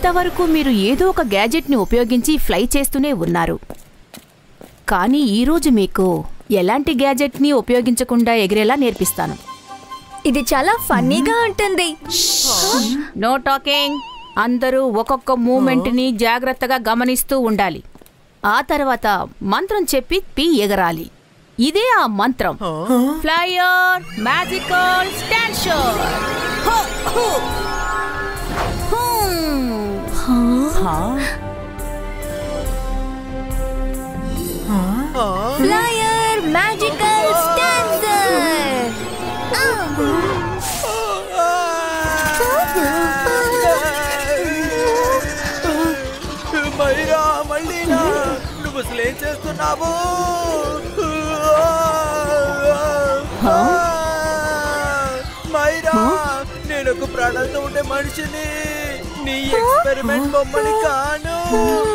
ఇంతవరకు మీరు ఏదో ఒక గ్యాజెట్ని ఉపయోగించి ఫ్లై చేస్తూనే ఉన్నారు. కానీ ఈరోజు మీకు ఎలాంటి గ్యాజెట్ని ఉపయోగించకుండా ఎగిరేలా నేర్పిస్తాను. ఇది చాలా ఫన్నీగా ఉంటుంది. No talking. అందరూ ఒక్కొక్క మూమెంట్ని జాగ్రత్తగా గమనిస్తూ ఉండాలి. ఆ తర్వాత మంత్రం చెప్పి పీ ఎగరాలి. ఇదే ఆ మంత్రం. ఫ్లయర్ మ్యాజికల్ స్టాన్షర్. ఫ్లయర్ మ్యాజికల్ స్టాన్షర్. మైరా మళ్ళీ నువ్వు అసలు ఏం చేస్తున్నావు? మైరా, నేను ఒక ప్రాణాలతో ఉండే మనిషిని, నీ ఎక్స్పెరిమెంట్ బొమ్మని కాను.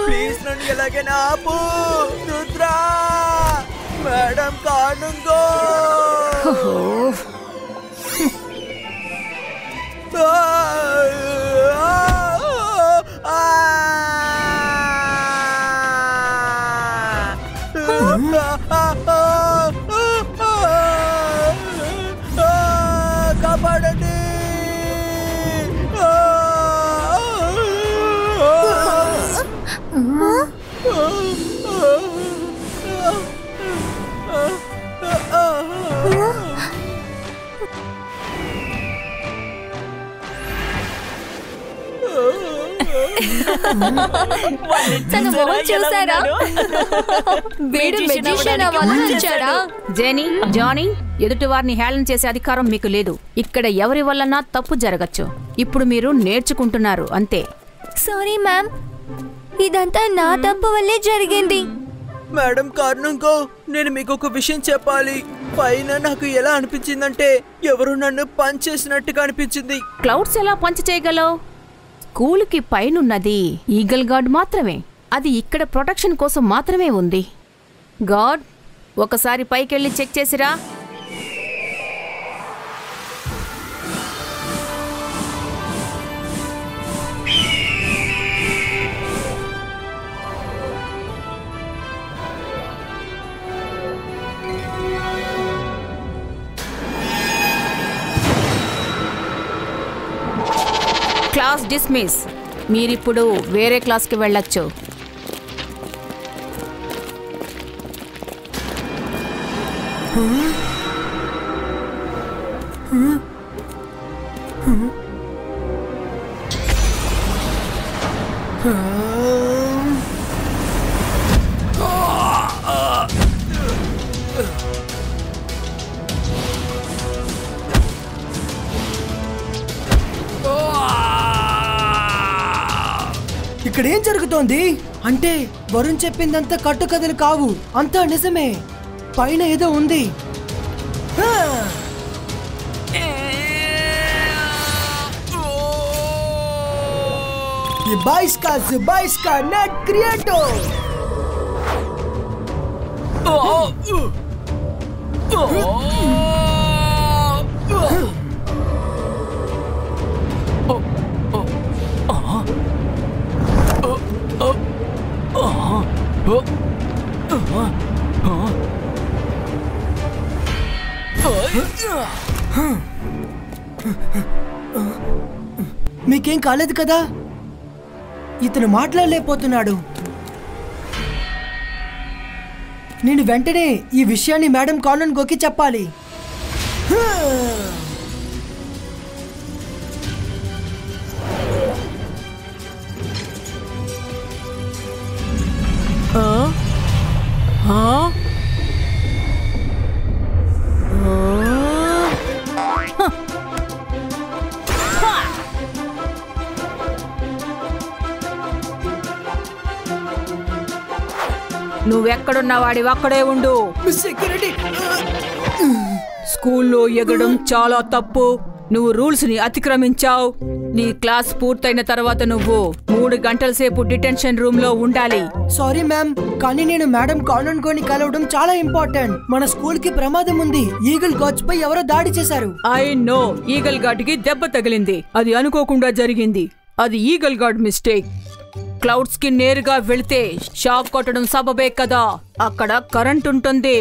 ప్లీజ్ నన్ను ఎలాగైనా ఆపు. రుద్రా మేడం కానుంగో. కాపాడండి. తన మొహం చూసారా? వీడు మెజిషియన్ అవ్వాలని వచ్చాడా? జెనీ, జానీ, ఎదుటి వారిని హేళన చేసే అధికారం మీకు లేదు. ఇక్కడ ఎవరి వల్లనా తప్పు జరగచ్చు. ఇప్పుడు మీరు నేర్చుకుంటున్నారు అంతే. సారీ మ్యామ్, ఇదంతా నా తప్పు వల్లే జరిగింది. మేడం కారణంకో నేను మీకు ఒక విషయం చెప్పాలి. పైన నాకు ఎలా అనిపించిందంటే ఎవరు నన్ను పంచ్ చేసినట్టుగా అనిపించింది. క్లౌడ్స్ ఎలా పంచ్ చేయగలవు? స్కూలుకి పైనున్నది ఈగల్ గార్డ్ మాత్రమే. అది ఇక్కడ ప్రొటెక్షన్ కోసం మాత్రమే ఉంది. గార్డ్, ఒకసారి పైకెళ్ళి చెక్ చేసిరా. Class dismiss. మీరిప్పుడు వేరే క్లాస్కి వెళ్ళొచ్చు. ఇక్కడేం జరుగుతోంది? అంటే వరుణ్ చెప్పిందంతా కట్టుకథలు కావు, అంతా నిజమే. పైన ఏదో ఉంది. బాయ్స్కా నెట్ క్రియేటో. మీకేం కాలేదు కదా? ఇతను మాట్లాడలేకపోతున్నాడు. నేను వెంటనే ఈ విషయాన్ని మేడం కానన్ గోకి చెప్పాలి. నువ్వెక్కడున్నా వాడివి అక్కడే ఉండు. సెక్యూరిటీ. స్కూల్లో ఎగడం చాలా తప్పు. నువ్వు రూల్స్ ని అతిక్రమించావు. నీ క్లాస్ పూర్తయిన తర్వాత నువ్వు 3 గంటల సేపు డిటెన్షన్ రూమ్ లో ఉండాలి. సారీ మ్యామ్, కానీ నేను మేడం కానన్ గోని కలవడం చాలా ఇంపార్టెంట్. మన స్కూల్ కి ప్రమాదం ఉంది. ఈగల్ గాడ్స్ పై ఎవరో దాడి చేశారు. I know. ఈగల్ గార్డ్ కి దెబ్బ తగిలింది. అది అనుకోకుండా జరిగింది. అది ఈగల్ గార్డ్ మిస్టేక్. క్లౌడ్స్ కి నేరుగా వెళితే షాక్ కొట్టడం సబబే కదా. అక్కడ కరెంట్ ఉంటుంది.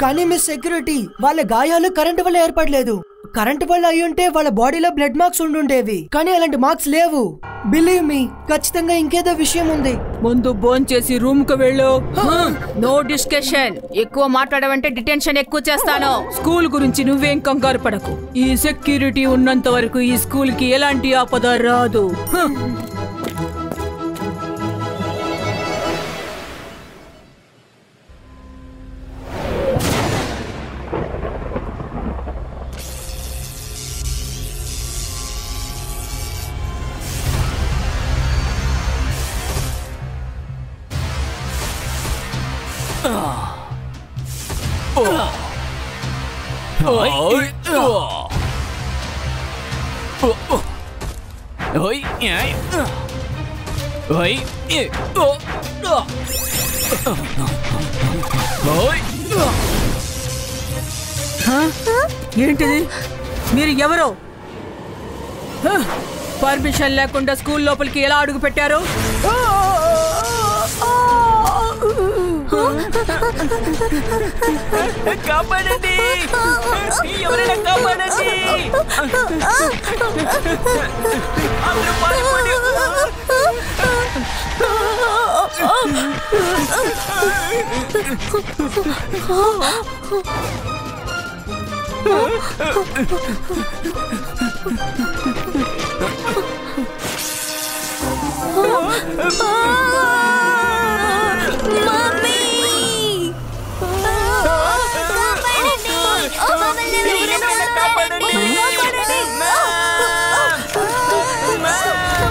కానీ మిస్ సెక్యూరిటీ, వాళ్ళ గాయాలు కరెంటు వల్ల ఏర్పడలేదు. కరెంటు వల్ల అయ్యుంటే వాళ్ళ బాడీలో బ్లడ్ మార్క్స్ ఉండుండేవి. కానీ అలాంటి మార్క్స్ లేవు. బిలీవ్ మీ, ఖచ్చితంగా ఇంకేదో విషయం ఉంది. ముందు భోంచేసి రూమ్ కు వెళ్ళు. No discussion. ఎక్కువ మాట్లాడవంటే డిటెన్షన్ ఎక్కువ చేస్తాను. స్కూల్ గురించి నువ్వేం కంగారు పడకు. ఈ సెక్యూరిటీ ఉన్నంత వరకు ఈ స్కూల్ కి ఎలాంటి ఆపద రాదు. ఏంటిది? మీరు ఎవరో? పర్మిషన్ లేకుండా స్కూల్ లోపలికి ఎలా అడుగు పెట్టారు? కాపాడండి, ఎవరైనా కాపాడండి. అందరూ పారిపోండి.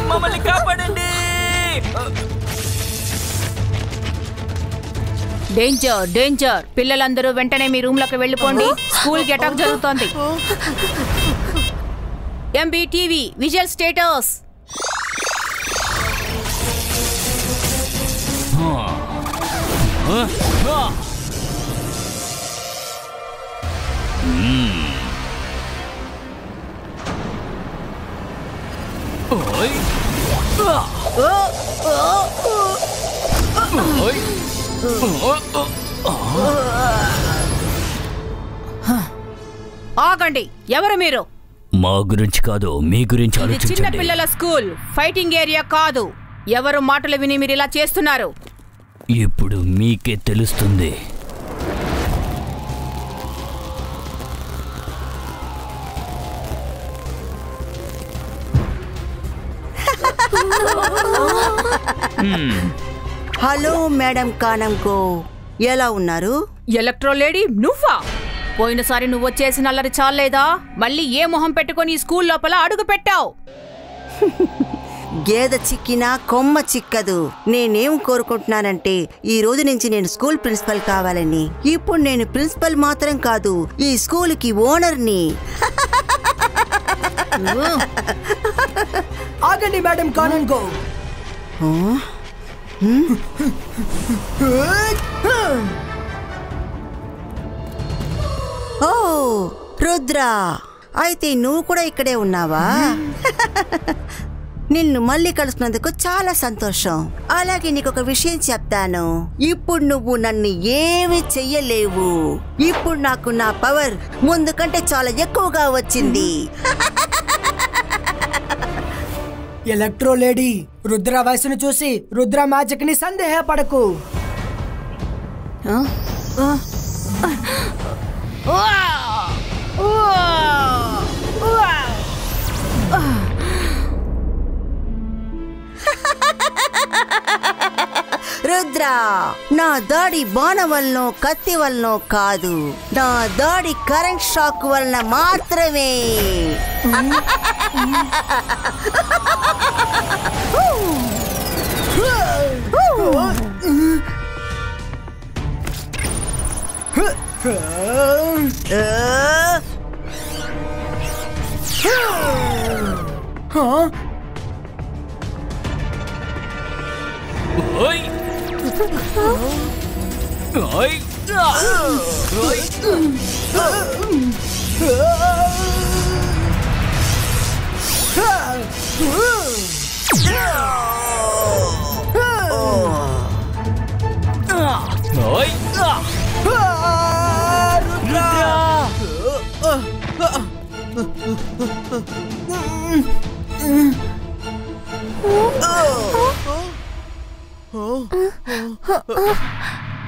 మమ్మల్ని కాపాడండి. Danger, danger. పిల్లలందరూ వెంటనే మీ రూమ్ లోకి వెళ్ళిపోండి. స్కూల్ కి అటాక్ జరుగుతోంది. MBTV visual status. ఆగండి, ఎవరు మీరు? మా గురించి కాదు, మీ గురించి ఆలోచించండి. చిన్న పిల్లల స్కూల్, ఫైటింగ్ ఏరియా కాదు. ఎవరు మాటలు విని మీరు ఇలా చేస్తున్నారు? ఇప్పుడు మీకే తెలుస్తుంది. హలో మేడం కానంకో, ఎలా ఉన్నారు? ఎలక్ట్రో లేడీ నువ్వా? పోయినసారి నువ్వు వచ్చేసిన అల్లరి చాలేదా? మళ్ళీ ఏ మొహం పెట్టుకొని ఈ స్కూల్ లోపల అడుగు పెట్టావు? గేదె చిక్కినా కొమ్మ చిక్కదు. నేనేం కోరుకుంటున్నానంటే, ఈ రోజు నుంచి నేను స్కూల్ ప్రిన్సిపల్ కావాలని. ఇప్పుడు నేను ప్రిన్సిపల్ మాత్రం కాదు, ఈ స్కూల్ కి ఓనర్ని. ఆగండి మేడం కానన్కో. ఓ రుద్ర, అయితే నువ్వు కూడా ఇక్కడే ఉన్నావా? నిన్ను మళ్ళీ కలుసుకున్నందుకు చాలా సంతోషం. అలాగే నీకు ఒక విషయం చెప్తాను. ఇప్పుడు నువ్వు నన్ను ఏమీ చెయ్యలేవు. ఇప్పుడు నాకు నా పవర్ ముందు కంటే చాలా ఎక్కువగా వచ్చింది. ఎలక్ట్రో లేడీ, రుద్ర వయసును చూసి రుద్ర మ్యాజిక్ ని సందేహపడకు. రుద్ర, నా దాడి బాణ వలనో కత్తి వలనో కాదు, నా దాడి కరెంట్ షాక్ వలన మాత్రమే.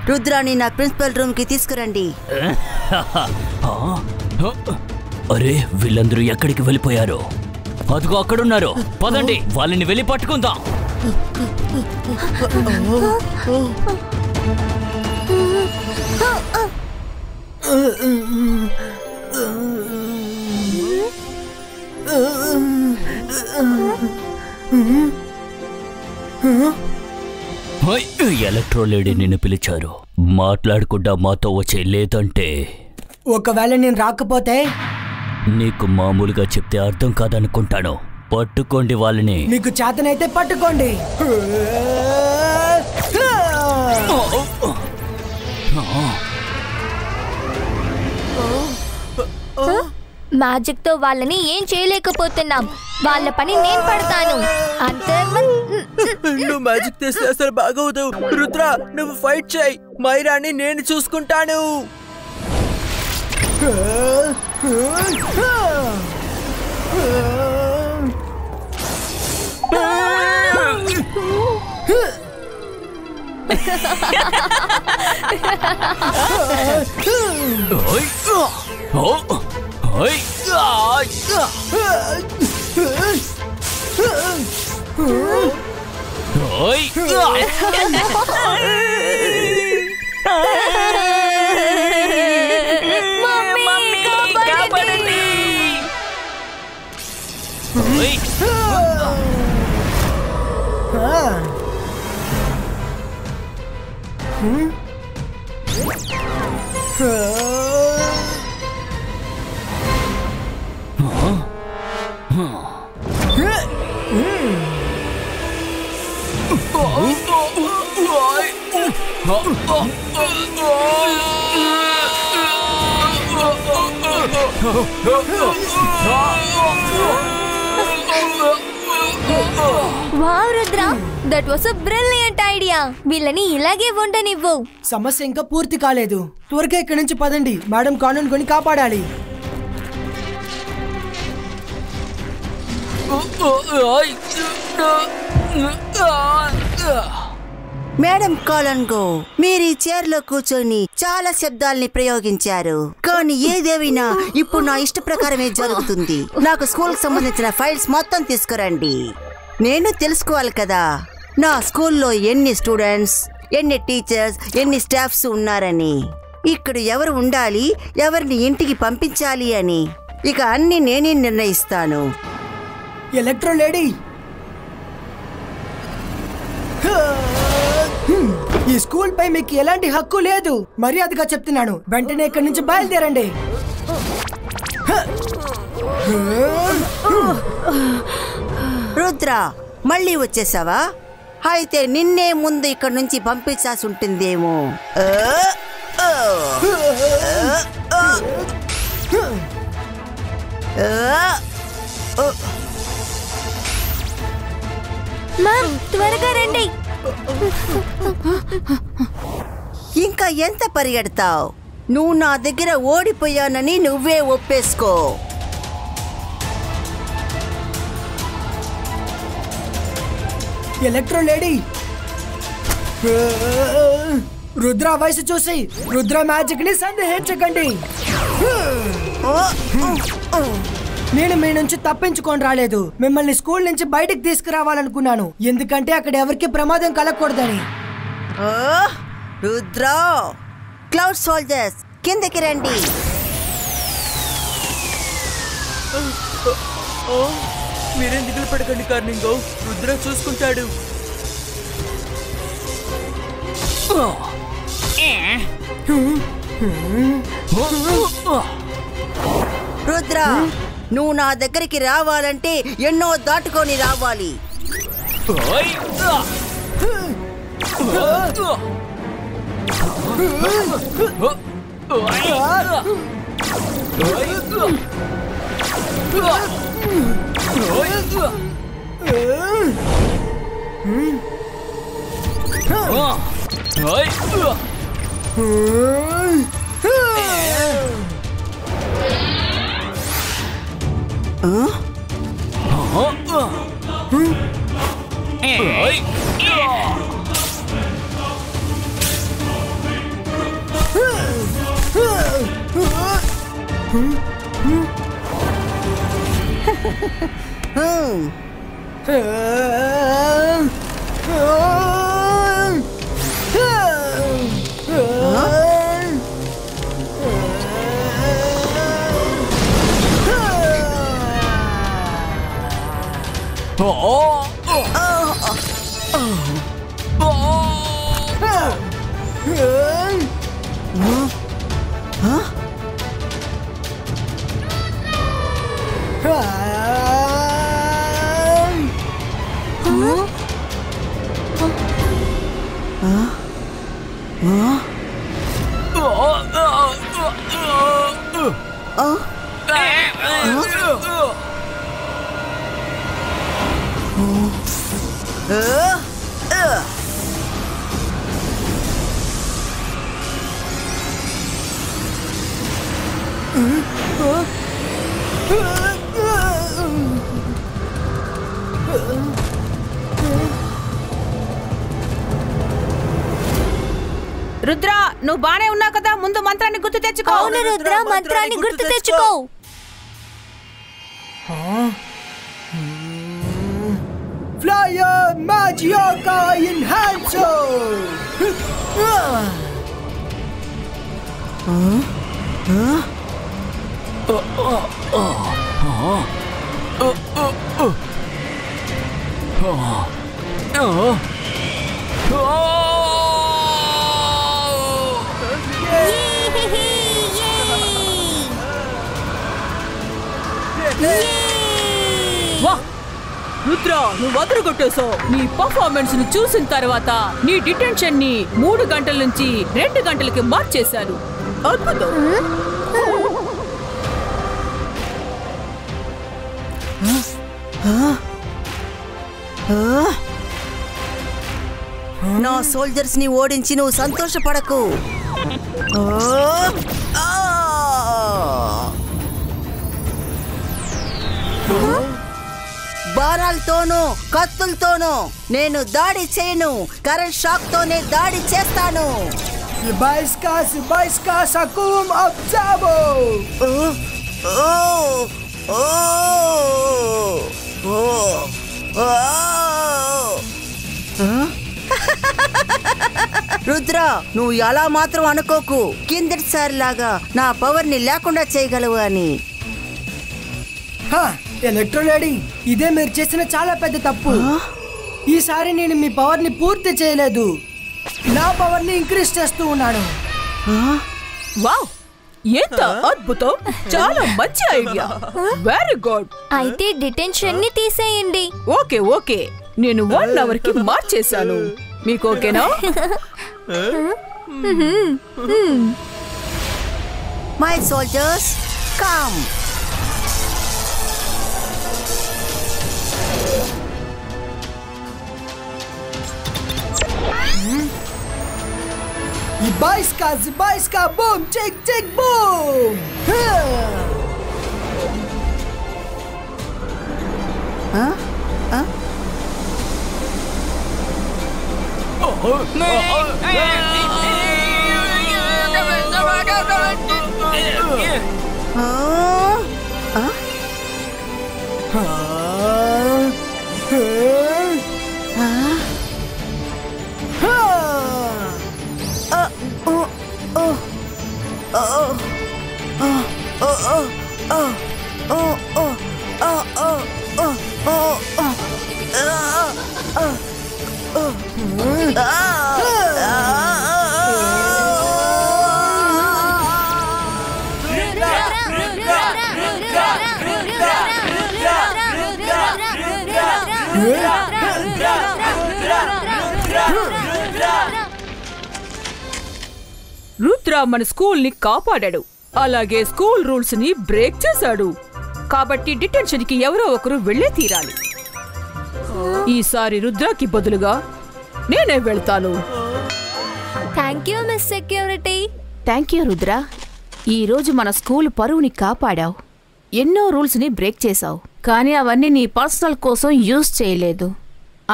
రుద్రాని నా ప్రిన్సిపల్ రూమ్ కి తీసుకురండి. అరే వీళ్ళందరూ ఎక్కడికి వెళ్ళిపోయారు? అదిగో అక్కడున్నారు, పదండి వాళ్ళని వెళ్ళి పట్టుకుందాం. ఎలక్ట్రో లేడీ నిన్ను పిలిచారు, మాట్లాడకుండా మాతో వచ్చే, లేదంటే ఒకవేళ నేను రాకపోతే నీకు మామూలుగా చెప్తే అర్థం కాదనుకుంటాను. పట్టుకోండి వాళ్ళని. మీకు చేతనైతే పట్టుకోండి. మ్యాజిక్ తో వాళ్ళని ఏం చేయలేకపోతున్నాం. వాళ్ళ పని నేను పడతాను అంతే. నువ్వు మ్యాజిక్ చేస్తే అసలు బాగోదు. రుద్ర నువ్వు ఫైట్ చేయి, మైరాని నేను చూసుకుంటాను. Wow Rudra, that was a brilliant idea. వీళ్ళని ఇలాగే ఉండనివ్వు. సమస్య ఇంకా పూర్తి కాలేదు. త్వరగా ఇక్కడి నుంచి పదండి. మేడం కానూన్ కొని కాపాడాలి. మేడం కాలన్గో, మీరు ఈ చైర్ లో కూర్చొని చాలా శబ్దాల్ని ప్రయోగించారు. కానీ ఏదేమైనా ఇప్పుడు నా ఇష్ట ప్రకారమే జరుగుతుంది. నాకు స్కూల్ కి సంబంధించిన ఫైల్స్ మొత్తం తీసుకురండి. నేను తెలుసుకోవాలి కదా నా స్కూల్లో ఎన్ని స్టూడెంట్స్, ఎన్ని టీచర్స్, ఎన్ని స్టాఫ్స్ ఉన్నారని, ఇక్కడ ఎవరు ఉండాలి, ఎవరిని ఇంటికి పంపించాలి అని. ఇక అన్ని నేనే నిర్ణయిస్తాను. ఎలక్ట్రో లేడీ, ఈ స్కూల్ పై మీకు ఎలాంటి హక్కు లేదు. మర్యాదగా చెప్తున్నాను, వెంటనే ఇక్కడి నుంచి బయలుదేరండి. రుద్ర, మళ్ళీ వచ్చేసావా? అయితే నిన్నే ముందు ఇక్కడ నుంచి పంపించాల్సి ఉంటుందేమో. మ్యామ్ త్వరగా రండి. ఇంకా ఎంత పరిగెడతావు? నువ్వు నా దగ్గర ఓడిపోయానని నువ్వే ఒప్పేసుకో. ఎలక్ట్రో లేడీ, రుద్ర వయసు చూసి రుద్ర మ్యాజిక్ ని సందేహించకండి. నేను మీ నుంచి తప్పించుకొని రాలేదు. మిమ్మల్ని స్కూల్ నుంచి బయటికి తీసుకురావాలనుకున్నాను, ఎందుకంటే అక్కడ ఎవరికి ప్రమాదం కలగకూడదని. రుద్ర, క్లౌడ్ సోల్జర్స్ కిందకి రండి. మీరేం దిగులు పడకండి కార్నింగో, రుద్ర చూసుకుంటాడు. రుద్ర, నువ్వు నా దగ్గరికి రావాలంటే ఎన్నో దాటుకొని రావాలి. Huh? రుద్ర, నువ్వు బానే ఉన్నావు కదా? ముందు మంత్రాన్ని గుర్తు తెచ్చుకో. అవును రుద్ర, మంత్రాన్ని గుర్తు తెచ్చుకో. Flyer Magioka Enhancer! వా రుద్ర, నువ్వు వదరగొట్టేశావు. నీ పర్ఫార్మెన్స్ ను చూసిన తర్వాత నీ డిటెన్షన్ ని 3 గంటల నుంచి 2 గంటలకి మార్చేశారు. అద్భుతం. నా సోల్జర్స్ ని ఓడించి నువ్వు సంతోషపడకు. బాణాలతోనూ కత్తులతోనూ నేను దాడి చేయను. కరెంట్ షాక్ తోనే దాడి చేస్తాను. Baiska Sakum Abzabo! రుద్ర, నువ్వు ఎలా మాత్రం అనుకోకు. కిందటిసారి లాగా నా పవర్ ని లేకుండా చేయగలవు అని. ఎలక్ట్రోలేడీ, ఇదే మీరు చేసిన చాలా పెద్ద తప్పు. ఈసారి నేను మీ పవర్ ని పూర్తి చేయలేదు. నా పవర్ ని ఇంక్రీజ్ చేస్తూ ఉన్నాను. వావ్, ఎంత అద్భుతం. చాలా మంచి ఐడియా. Very good. అయితే డిటెన్షన్ ని తీసేయండి. ఓకే ఓకే, నేను 1 అవర్ కి మార్చేశాను. మీకు ఓకేనా? My soldiers come. Baiska boom, chick boom. Rudra మన స్కూల్ ని కాపాడాడు. అలాగే స్కూల్ రూల్స్ ని బ్రేక్ చేశాడు. కాబట్టి డిటెన్షన్ కి ఎవరో ఒకరు వెళ్లే తీరాలి. ఈసారి రుద్రకి బదులుగా నేనే వెళ్తాను. Thank you miss security. Thank you Rudra. ఈ రోజు మన స్కూల్ పరువుని కాపాడావు. ఎన్నో రూల్స్ ని బ్రేక్ చేశావు, కానీ అవన్నీ నీ పర్సనల్ కోసం యూజ్ చేయలేదు.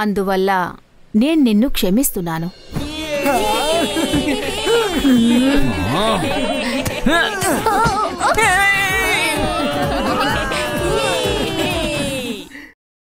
అందువల్ల నేను నిన్ను క్షమిస్తున్నాను.